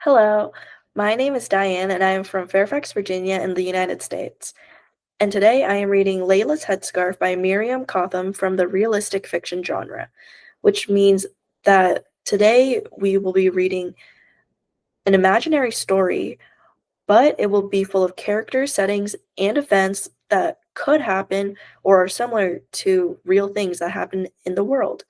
Hello, my name is Diane, and I am from Fairfax, Virginia, in the United States. And today I am reading Layla's Headscarf by Miriam Cohen from the realistic fiction genre, which means that today we will be reading an imaginary story, but it will be full of characters, settings, and events that could happen or are similar to real things that happen in the world.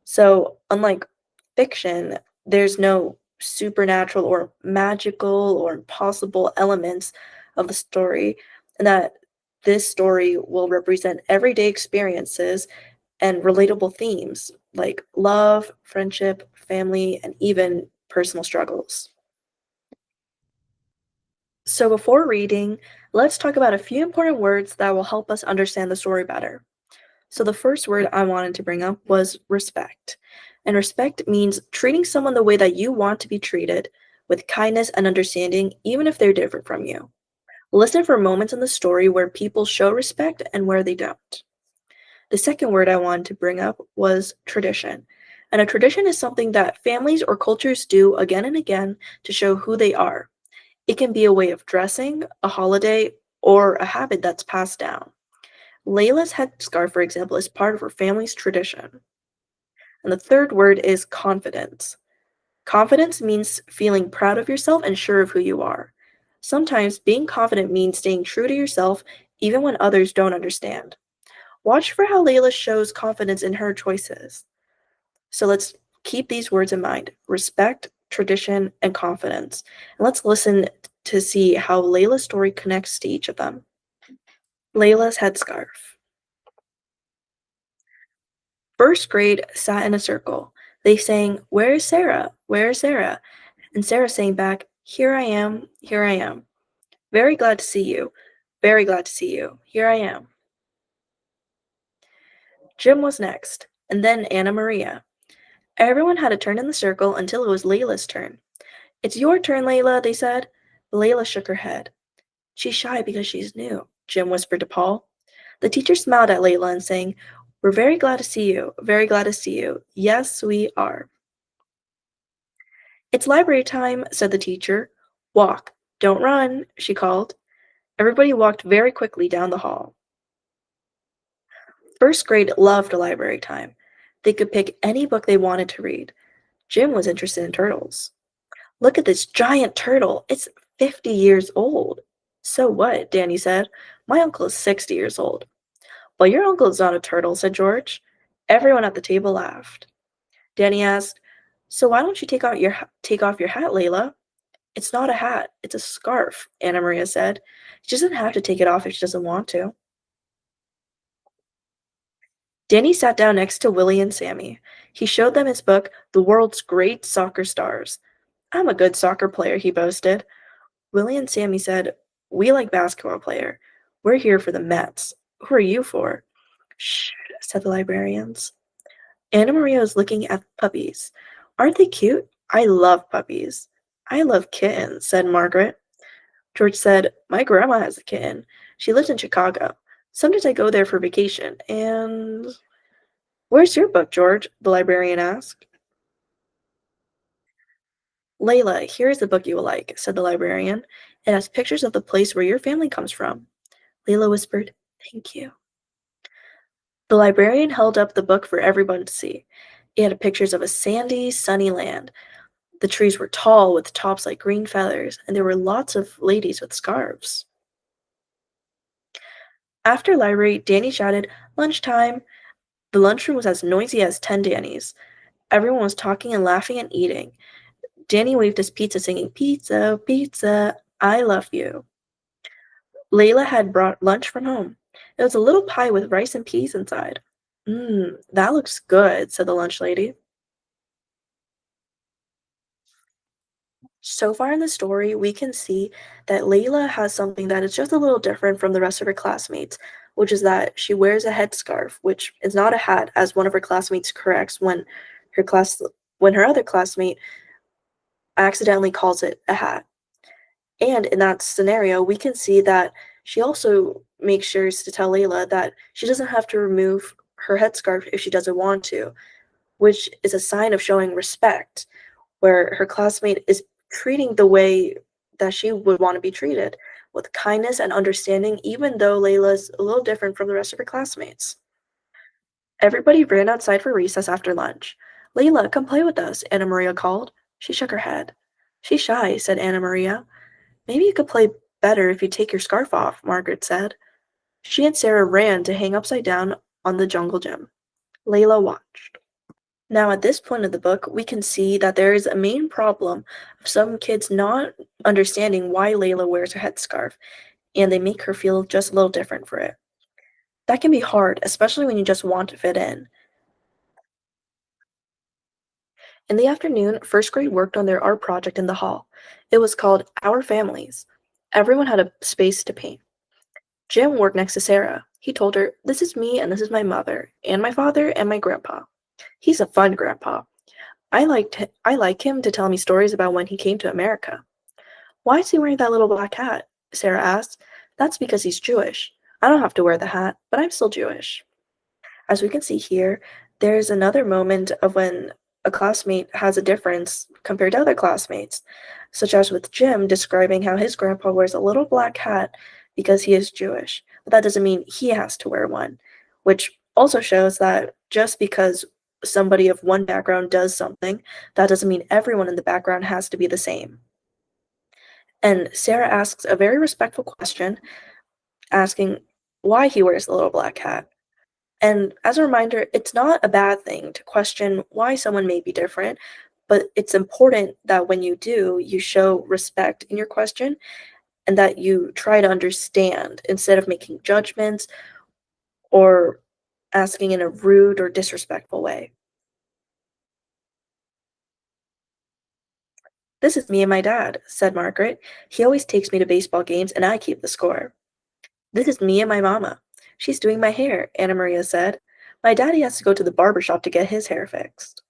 So, unlike fiction, there's no supernatural or magical or impossible elements of the story, and that this story will represent everyday experiences and relatable themes like love, friendship, family, and even personal struggles. So, before reading, let's talk about a few important words that will help us understand the story better. So the first word I wanted to bring up was respect. And respect means treating someone the way that you want to be treated, with kindness and understanding, even if they're different from you. Listen for moments in the story where people show respect and where they don't. The second word I wanted to bring up was tradition. And a tradition is something that families or cultures do again and again to show who they are. It can be a way of dressing, a holiday, or a habit that's passed down. Layla's headscarf, for example, is part of her family's tradition. And the third word is confidence. Confidence means feeling proud of yourself and sure of who you are. Sometimes being confident means staying true to yourself even when others don't understand. Watch for how Layla shows confidence in her choices. So let's keep these words in mind: respect, tradition, and confidence. And let's listen to see how Layla's story connects to each of them. Layla's headscarf. First grade sat in a circle. They sang, "Where is Sarah? Where is Sarah?" And Sarah sang back, "Here I am, here I am. Very glad to see you. Very glad to see you. Here I am." Jim was next, and then Anna Maria. Everyone had a turn in the circle until it was Layla's turn. "It's your turn, Layla," they said. Layla shook her head. "She's shy because she's new," Jim whispered to Paul. The teacher smiled at Layla and sang, "We're very glad to see you. Very glad to see you. Yes, we are." "It's library time," said the teacher. "Walk. Don't run," she called. Everybody walked very quickly down the hall. First grade loved library time. They could pick any book they wanted to read. Jim was interested in turtles. "Look at this giant turtle. It's 50 years old." "So what?" Danny said. "My uncle is 60 years old." "Well, your uncle is not a turtle," said George. Everyone at the table laughed. Danny asked, "So why don't you take off your hat, Layla?" "It's not a hat, it's a scarf," Anna Maria said. "She doesn't have to take it off if she doesn't want to." Danny sat down next to Willie and Sammy. He showed them his book, The World's Great Soccer Stars. "I'm a good soccer player," he boasted. Willie and Sammy said, "We like basketball player. We're here for the Mets. Who are you for?" "Shh," said the librarians. Anna Maria was looking at puppies. "Aren't they cute? I love puppies." "I love kittens," said Margaret. George said, "My grandma has a kitten. She lives in Chicago. Sometimes I go there for vacation, and—" "Where's your book, George?" the librarian asked. "Layla, here is the book you will like," said the librarian. "It has pictures of the place where your family comes from." Layla whispered, "Thank you." The librarian held up the book for everyone to see. It had pictures of a sandy, sunny land. The trees were tall with tops like green feathers, and there were lots of ladies with scarves. After library, Danny shouted, "Lunchtime!" The lunchroom was as noisy as 10 Dannys. Everyone was talking and laughing and eating. Danny waved his pizza, singing, "Pizza, pizza, I love you." Layla had brought lunch from home. It was a little pie with rice and peas inside. That looks good," said the lunch lady. So far in the story, we can see that Layla has something that is just a little different from the rest of her classmates, which is that she wears a headscarf, which is not a hat, as one of her classmates corrects her class when her other classmate accidentally calls it a hat. And in that scenario, we can see that she also makes sure to tell Layla that she doesn't have to remove her headscarf if she doesn't want to, which is a sign of showing respect, where her classmate is treating the way that she would want to be treated, with kindness and understanding, even though Layla's a little different from the rest of her classmates. Everybody ran outside for recess after lunch. Layla, come play with us, Anna Maria called. She shook her head. She's shy, said Anna Maria. Maybe you could play better if you take your scarf off, Margaret said. She and Sarah ran to hang upside down on the jungle gym. Layla watched. Now, at this point of the book, we can see that there is a main problem of some kids not understanding why Layla wears her headscarf, and they make her feel just a little different for it. That can be hard, especially when you just want to fit in. In the afternoon, first grade worked on their art project in the hall. It was called Our Families. Everyone had a space to paint. Jim worked next to Sarah. He told her, "This is me and this is my mother, and my father and my grandpa. He's a fun grandpa. I like him to tell me stories about when he came to America." "Why is he wearing that little black hat?" Sarah asked. "That's because he's Jewish. I don't have to wear the hat, but I'm still Jewish." As we can see here, there's another moment of when a classmate has a difference compared to other classmates, such as with Jim describing how his grandpa wears a little black hat because he is Jewish, but that doesn't mean he has to wear one, which also shows that just because somebody of one background does something, that doesn't mean everyone in the background has to be the same. And Sarah asks a very respectful question, asking why he wears the little black hat. And as a reminder, it's not a bad thing to question why someone may be different, but it's important that when you do, you show respect in your question and that you try to understand instead of making judgments or asking in a rude or disrespectful way. "This is me and my dad," said Margaret. "He always takes me to baseball games and I keep the score." "This is me and my mama. She's doing my hair," Anna Maria said. "My daddy has to go to the barber shop to get his hair fixed."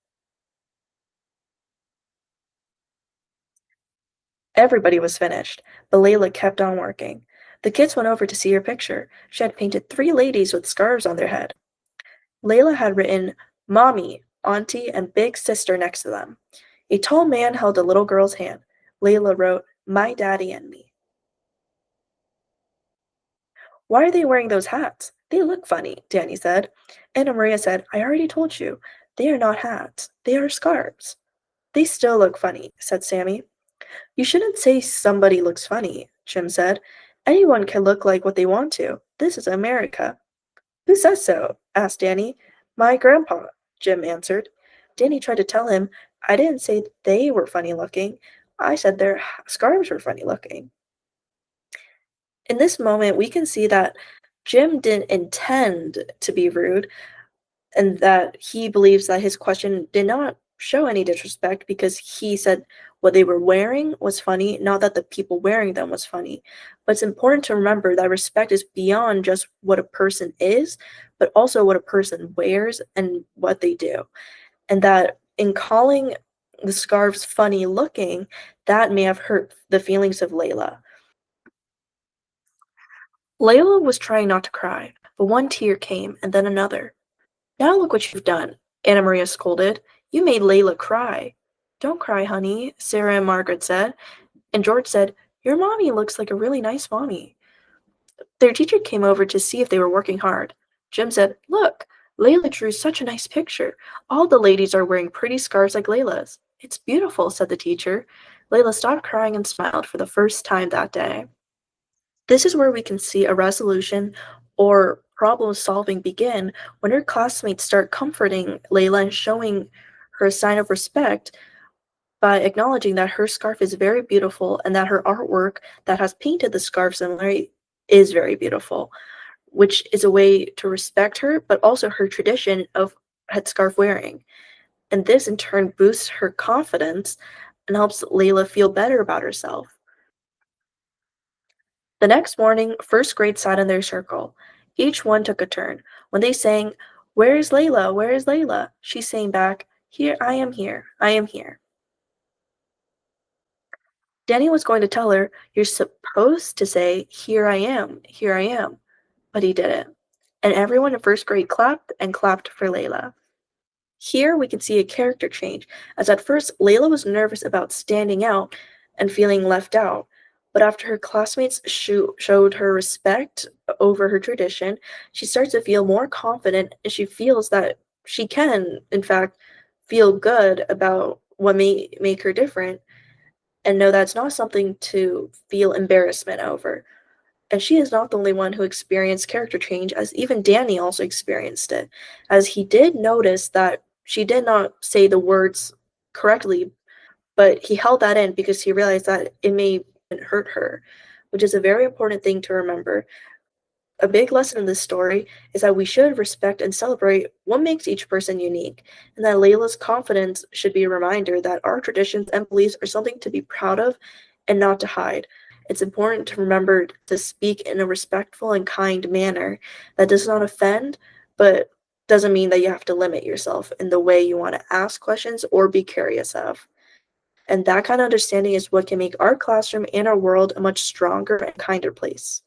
Everybody was finished, but Layla kept on working. The kids went over to see her picture. She had painted three ladies with scarves on their head. Layla had written Mommy, Auntie, and Big Sister next to them. A tall man held a little girl's hand. Layla wrote, My Daddy and Me. "Why are they wearing those hats? They look funny," Danny said. Anna Maria said, "I already told you. They are not hats. They are scarves." "They still look funny," said Sammy. "You shouldn't say somebody looks funny," Jim said. "Anyone can look like what they want to. This is America." "Who says so?" asked Danny. "My grandpa," Jim answered. Danny tried to tell him, "I didn't say they were funny looking. I said their scarves were funny looking." In this moment, we can see that Jim didn't intend to be rude and that he believes that his question did not show any disrespect because he said what they were wearing was funny, not that the people wearing them was funny. But it's important to remember that respect is beyond just what a person is, but also what a person wears and what they do. And that in calling the scarves funny looking, that may have hurt the feelings of Layla. Layla was trying not to cry, but one tear came and then another. "Now look what you've done," Anna Maria scolded. "You made Layla cry." "Don't cry, honey," Sarah and Margaret said, and George said, "Your mommy looks like a really nice mommy." Their teacher came over to see if they were working hard. Jim said, "Look, Layla drew such a nice picture. All the ladies are wearing pretty scarves like Layla's." "It's beautiful," said the teacher. Layla stopped crying and smiled for the first time that day. This is where we can see a resolution or problem solving begin when her classmates start comforting Layla and showing her a sign of respect by acknowledging that her scarf is very beautiful and that her artwork that has painted the scarf similarly is very beautiful, which is a way to respect her, but also her tradition of headscarf wearing. And this in turn boosts her confidence and helps Layla feel better about herself. The next morning, first grade sat in their circle. Each one took a turn. When they sang, "Where is Layla? Where is Layla?" she sang back, "Here, I am here, I am here." Danny was going to tell her, "You're supposed to say, here I am," but he didn't. And everyone in first grade clapped and clapped for Layla. Here we can see a character change, as at first Layla was nervous about standing out, and feeling left out. But after her classmates showed her respect over her tradition, she starts to feel more confident and she feels that she can, in fact, feel good about what may make her different and know that's not something to feel embarrassment over. And she is not the only one who experienced character change, as even Danny also experienced it, as he did notice that she did not say the words correctly, but he held that in because he realized that it may hurt her, which is a very important thing to remember. A big lesson in this story is that we should respect and celebrate what makes each person unique, and that Layla's confidence should be a reminder that our traditions and beliefs are something to be proud of and not to hide. It's important to remember to speak in a respectful and kind manner that does not offend, but doesn't mean that you have to limit yourself in the way you want to ask questions or be curious of. And that kind of understanding is what can make our classroom and our world a much stronger and kinder place.